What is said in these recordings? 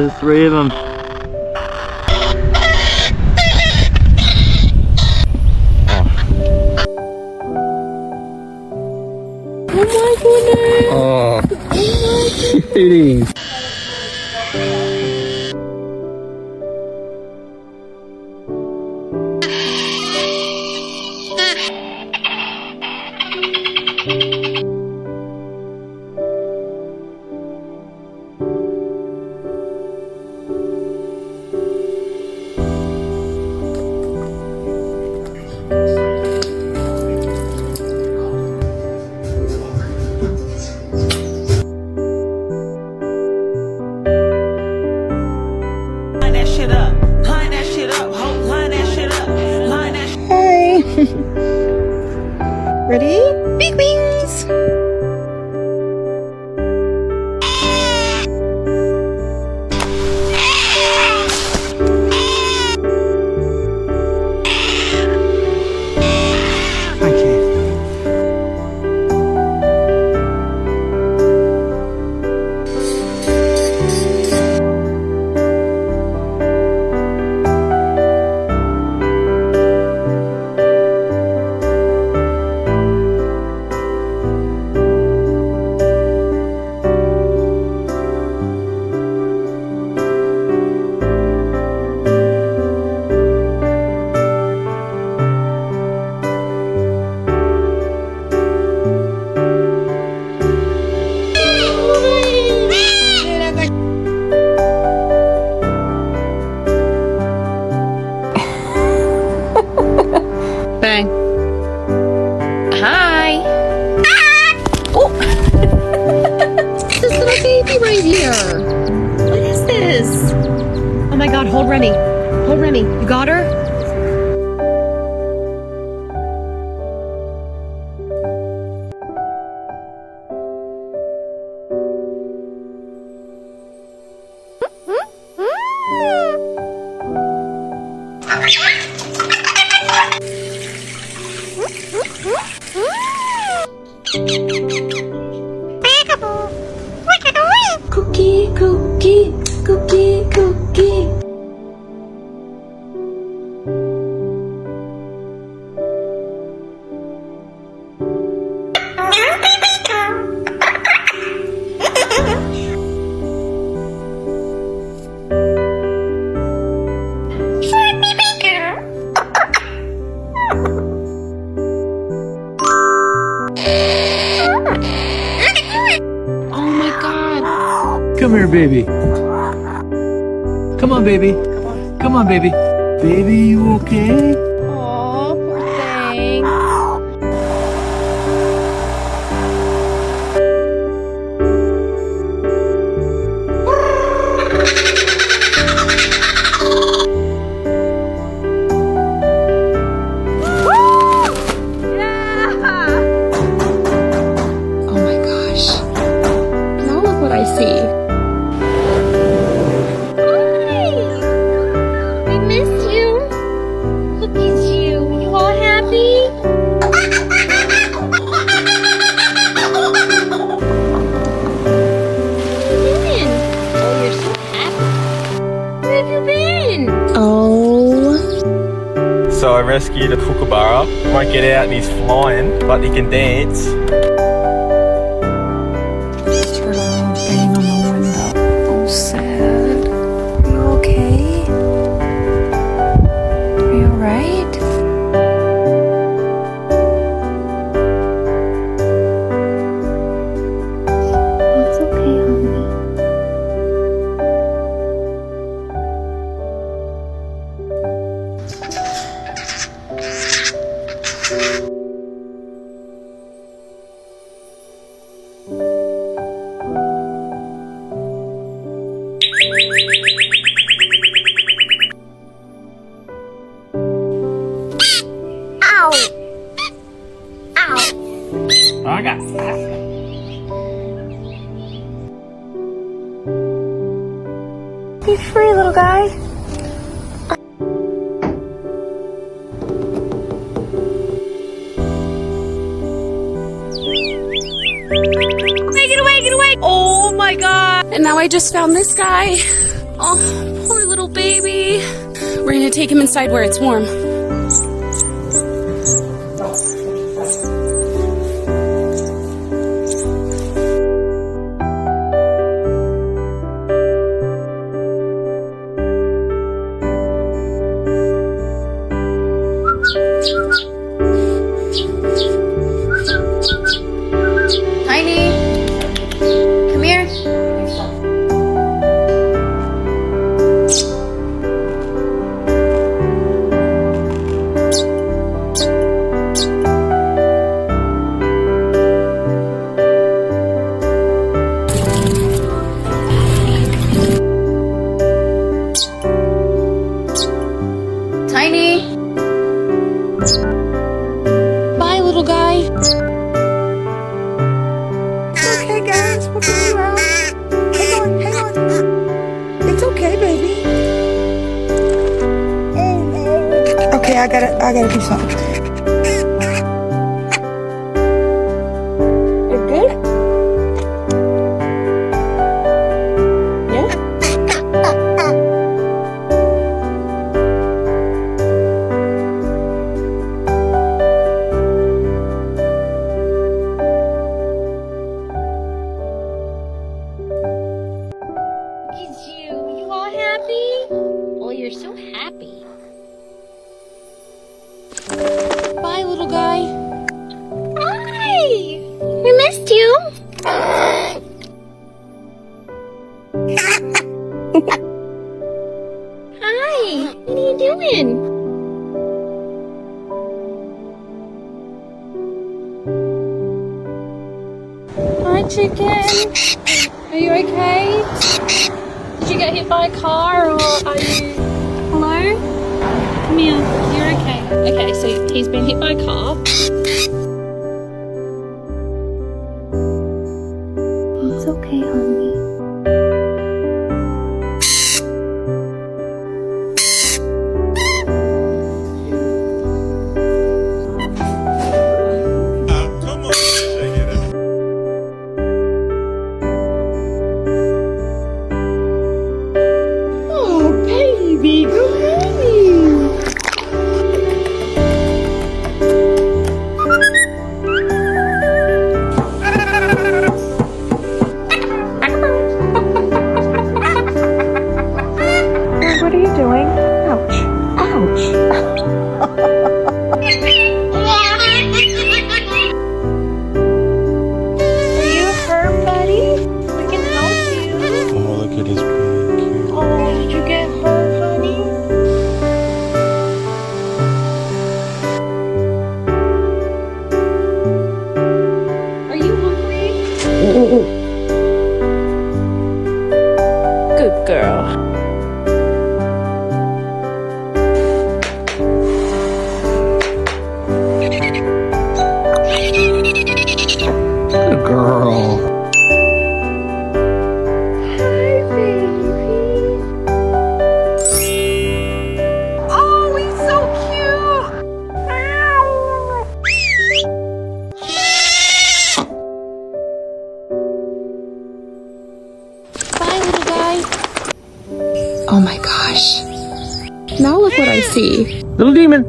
there's 3 of them. Oh my goodness! Oh, cuties. Ready? Big wings! Bang. Hi. Oh. This little baby right here. What is this? Oh my God, hold Remy. Hold Remy. You got her? Cookie, cookie, cookie, cookie. Oh my God. Come here, baby. Come on, baby. Come on, baby. Baby, you okay? Aw, poor thing. Oh my gosh. Now look what I see. Hi! I miss you. Look at you. You all happy? Where have you been? Oh, you're so happy. Where have you been? Oh. So I rescued a kookaburra. He won't get out and he's flying, but he can dance. Turtle banging on the window. Oh, sad. Are you okay? Are you alright? It's okay, honey. I got Be free, little guy. Get away, get away! Oh my God! And now I just found this guy. Oh, poor little baby. We're gonna take him inside where it's warm. Tiny, come here. Tiny. Bye, little guy. Okay, guys, we'll get you out. Hang on, hang on. It's okay, baby. Okay, I gotta do something. You're good? Yeah? Is you all happy? Oh, you're so happy. Bye, little guy. Hi! We missed you. Hi! What are you doing? Hi, chicken. Are you okay? Did you get hit by a car or are you... Hello? Come here. You're okay. Okay, so he's been hit by a car. It's okay, honey. Oh, baby, good morning. What are you doing? Ouch. Ouch. Are you hurt, buddy? We can help you. Oh, look at his beak. Oh, did you get hurt, honey? Are you hungry? Good girl. Good girl. Hi, baby. Oh, he's so cute. Bye, little guy. Oh my gosh. Now look what I see. Little demon.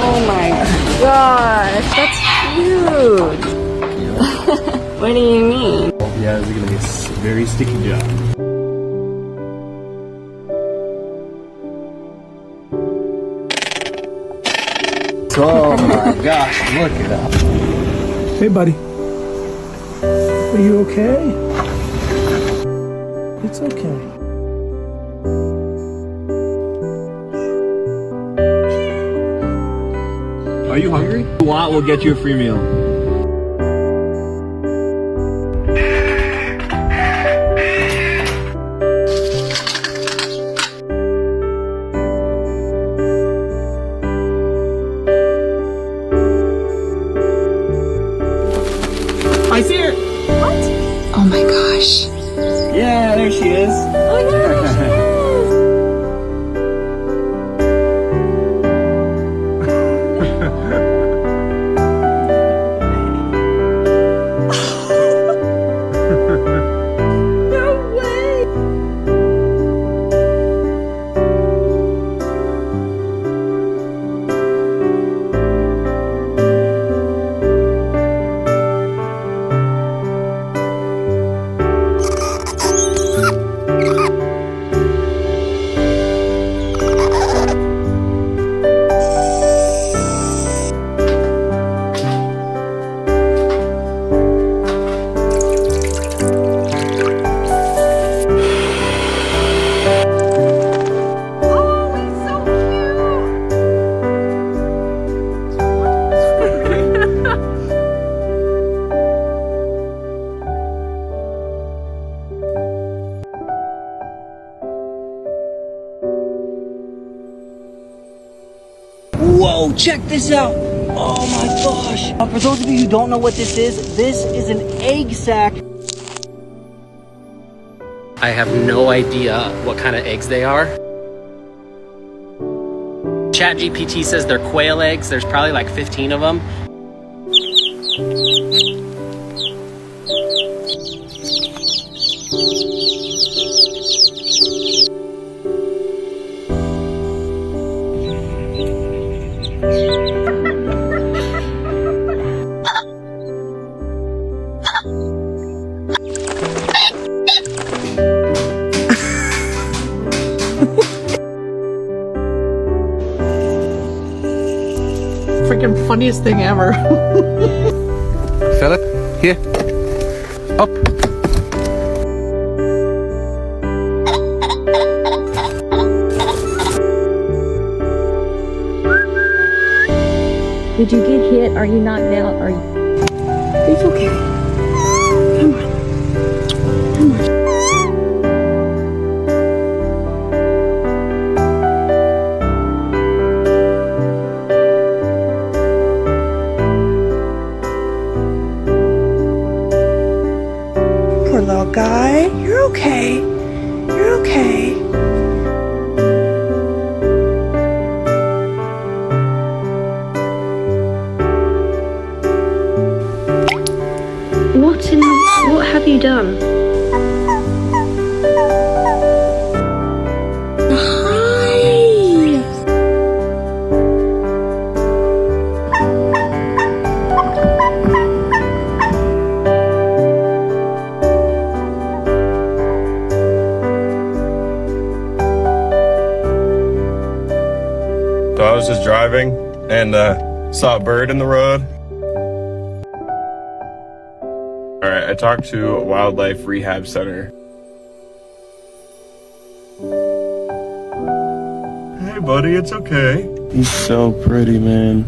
Oh my gosh, that's cute. What do you mean? Yeah, this is gonna be a very sticky job. Oh my gosh, look it up. Hey, buddy. Are you okay? It's okay. Are you hungry? If you want, we'll get you a free meal. I see her! Oh my gosh. Yeah, there she is. Yo, check this out. Oh my gosh. For those of you who don't know what this is an egg sac. I have no idea what kind of eggs they are. ChatGPT says they're quail eggs. There's probably like 15 of them. Freaking funniest thing ever. Philip, here. Up. Did you get hit? Are you knocked out? Are you? It's okay. Come on. Come on. Poor little guy. You're okay. You're okay. What have you done? Hi. So I was just driving and saw a bird in the road. All right, I talked to a wildlife rehab center. Hey, buddy, it's okay. He's so pretty, man.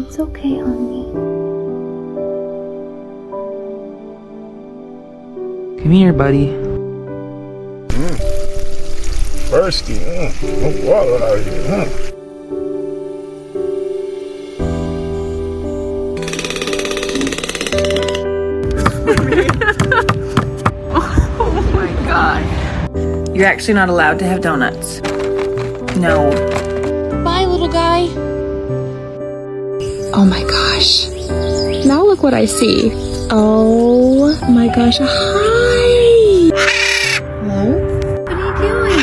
It's okay, honey. Come here, buddy. Thirsty, no water out here, Oh my god. You're actually not allowed to have donuts. No. Bye, little guy. Oh my gosh. Now look what I see. Oh my gosh. Hi. Hello? What are you doing?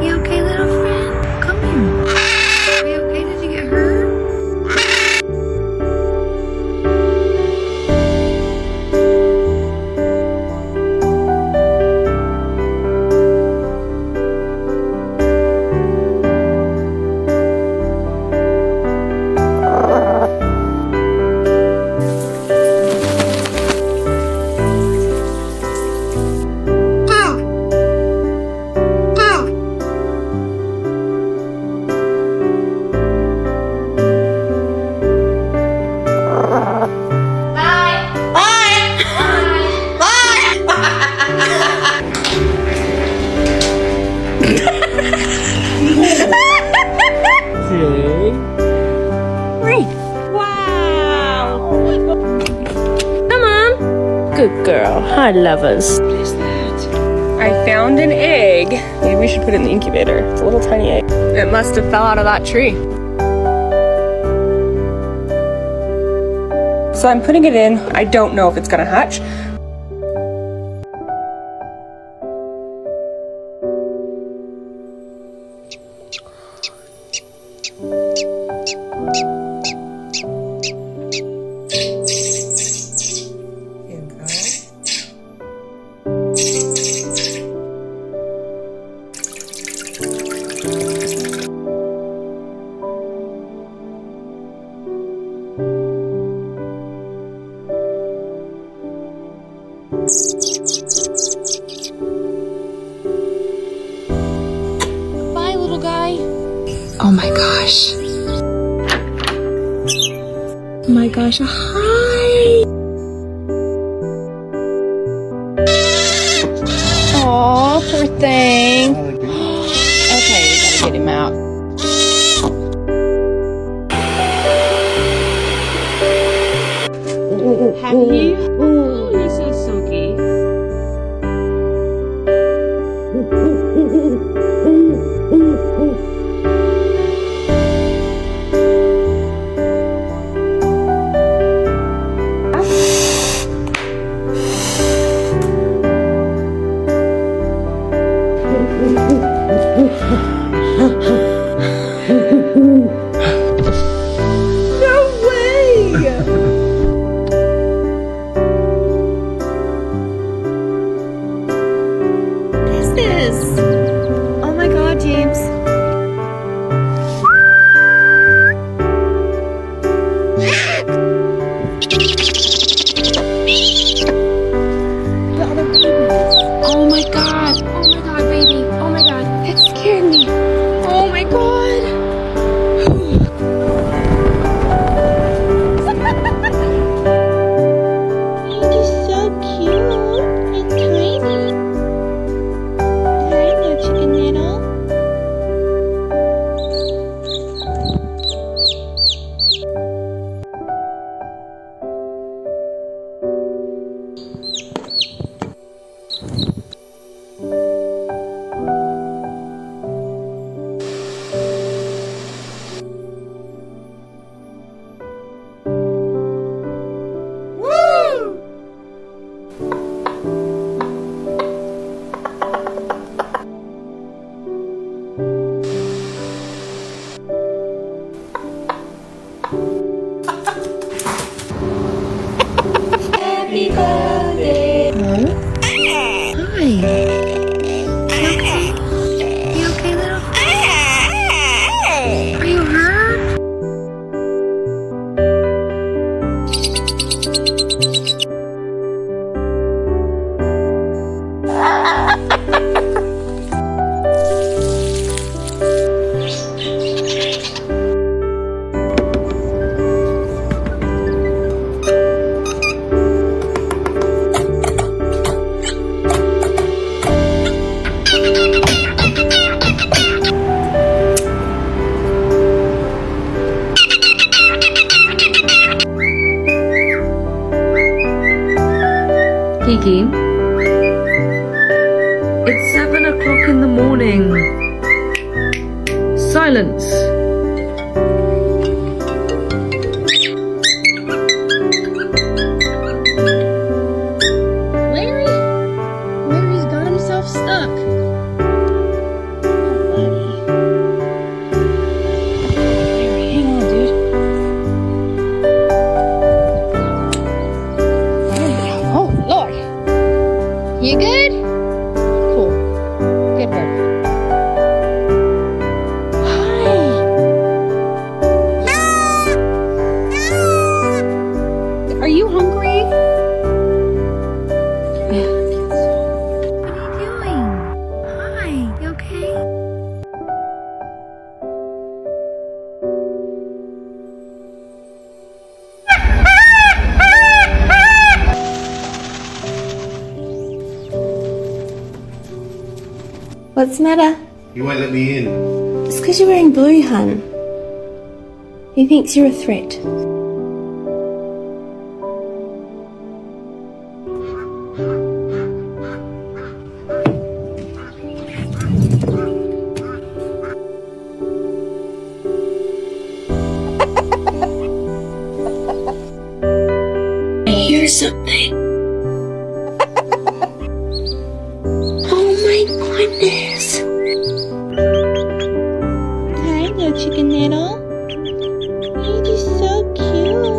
You okay, little friend? Come here. Are you okay? Did you get hurt? Good girl. Hi, lovers. What is that? I found an egg. Maybe we should put it in the incubator. It's a little tiny egg. It must have fell out of that tree. So I'm putting it in. I don't know if it's gonna hatch. Bye, little guy. Oh my gosh. Oh my gosh. Hi. Aw, poor thing. Okay, we gotta get him out. Have you? Oh, you're so silky. Oh my god, James. Oh my god. Oh my god, baby. Oh my god. That scared me. Oh my god. You're so cute and tiny. Chicken little. Kiki, it's 7 o'clock in the morning. Silence. Larry's got himself stuck. Larry, hang on, dude. Oh, Lord. You good? Cool. Good work. Hi. Are you hungry? What are you doing? Hi, you okay? What's the matter? You won't let me in. It's because you're wearing blue, hun. He thinks you're a threat. I hear something. Oh my goodness. Hi, little chicken little. You're just so cute.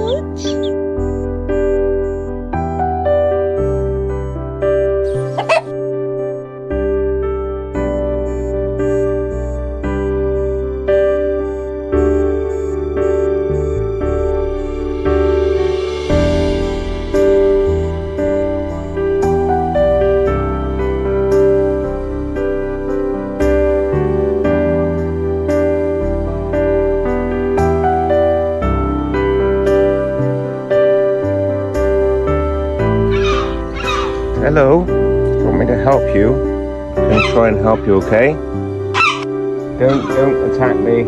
Hello. Do you want me to help you? Can gonna try and help you, okay? Don't attack me.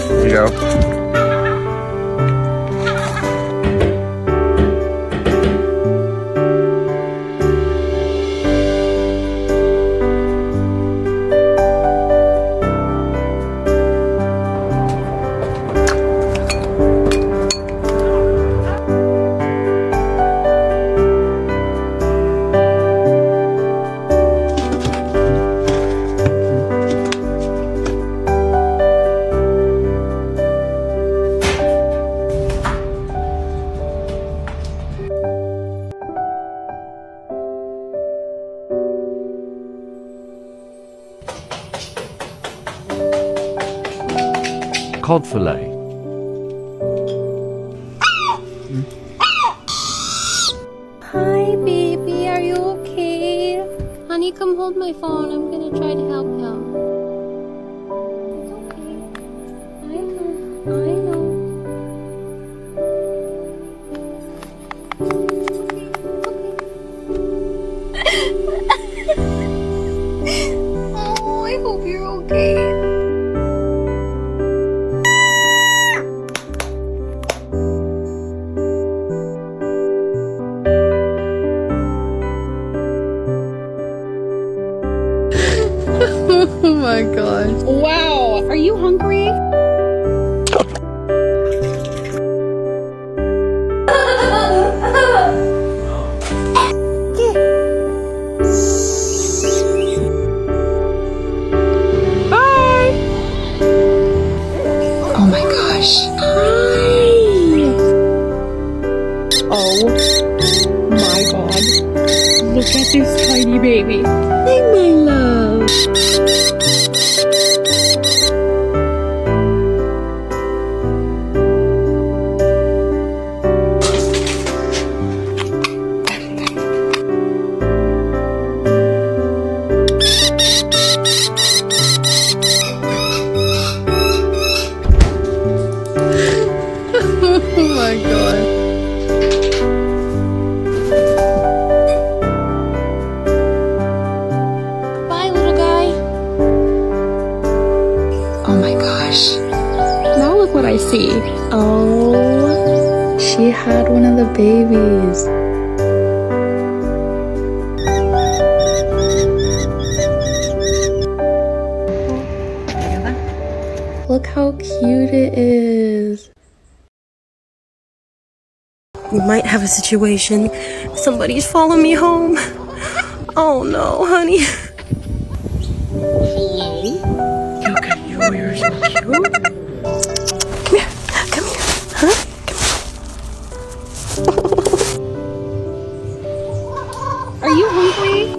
There you go. Cod fillet. Hi, baby. Are you okay? Honey, come hold my phone. I'm gonna try to help him. It's okay. I know. Oh, I hope you're okay. Oh my gosh. Wow. Are you hungry? Oh my gosh. Hi. Oh my god. Look at this tiny baby. Hi, my love. Oh my god. Bye, little guy. Oh my gosh. Now look what I see. Oh, She had one of the babies. Look how cute it is. We might have a situation. Somebody's following me home. Oh no, honey. Look at you, you're so cute. Come here. Come here. Huh? Are you hungry?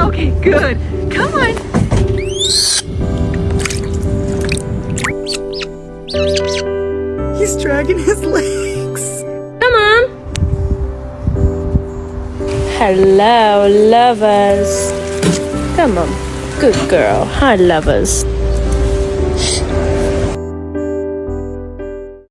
Okay, good. Come on. He's dragging his legs. Come on. Hello, lovers. Come on. Good girl. Hi, lovers.